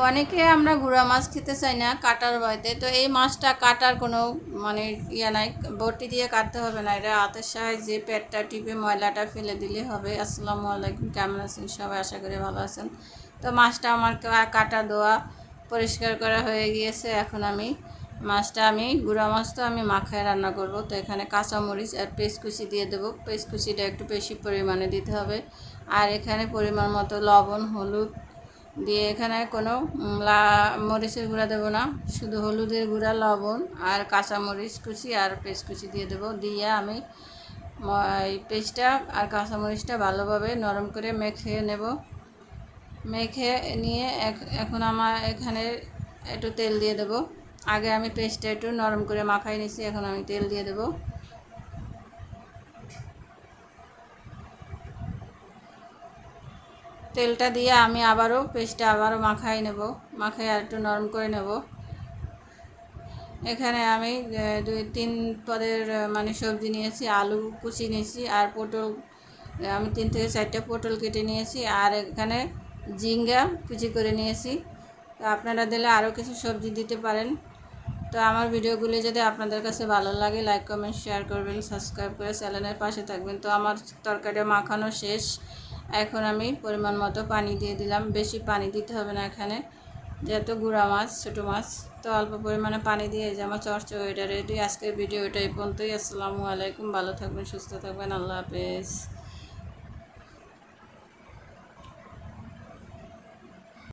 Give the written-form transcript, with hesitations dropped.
অনেকে আমরা গুঁড়া মাছ খেতে চাই না কাটার ভয়তে, তো এই মাছটা কাটার কোনো মানে ইয়ে নাই, বটি দিয়ে কাটতে হবে না, এটা হাতের সাহায্যে পেটটা টিপে ময়লাটা ফেলে দিলে হবে। আসসালামু আলাইকুম, কেমন আছেন সবাই? আশা করি ভালো আছেন। তো মাছটা আমার কাটা ধোয়া পরিষ্কার করা হয়ে গিয়েছে। এখন আমি মাছটা গুঁড়া মাছ তো আমি মাখায় রান্না করব। তো এখানে কাঁচামরিচ আর পেঁয়াজ কুচি দিয়ে দেবো। পেঁয়াজ কুচিটা একটু বেশি পরিমাণে দিতে হবে। আর এখানে পরিমাণ মতো লবণ, হলুদ দিয়ে, এখানে কোনো মরিচের গুঁড়া দেবো না, শুধু হলুদের গুঁড়া, লবণ আর কাঁচামরিচ কুচি আর পেস্ট কুচি দিয়ে দেবো। দিয়ে আমি এই পেস্টটা আর কাঁচামরিচটা ভালোভাবে নরম করে মেখে নেব। মেখে নিয়ে এখন আমার এখানে একটু তেল দিয়ে দেবো। আগে আমি পেস্টটা একটু নরম করে মাখাই নিয়েছি, এখন আমি তেল দিয়ে দেবো। তেলটা দিয়ে আমি পেস্টটা আবারও মাখাই নেব, মাখাই আর একটু নরম করে নেব। এখানে আমি 2-3 পদের মানে সবজি নিয়েছি, আলু কুচি নিয়েছি আর পটল, আমি 3 থেকে 4টা পটল কেটে নিয়েছি, আর এখানে ঝিঙ্গা কুচি করে নিয়েছি। তো আপনারা দিলে আরও কিছু সবজি দিতে পারেন। তো আমার ভিডিওগুলি যদি আপনাদের কাছে ভালো লাগে, লাইক কমেন্ট শেয়ার করবেন, সাবস্ক্রাইব করে চ্যানেলের পাশে থাকবেন। তো আমার তরকারিটা মাখানো শেষ, এখন আমি পরিমাণ মতো পানি দিয়ে দিলাম। বেশি পানি দিতে হবে না এখানে, যেহেতু গুঁড়া মাছ, ছোটো মাছ, তো অল্প পরিমাণে পানি দিয়ে এই যে আমার চচ্চড়িটা রেডি। আজকের ভিডিও এটা এই পর্যন্তই। আসসালামু আলাইকুম, ভালো থাকবেন, সুস্থ থাকবেন, আল্লাহ হাফেজ।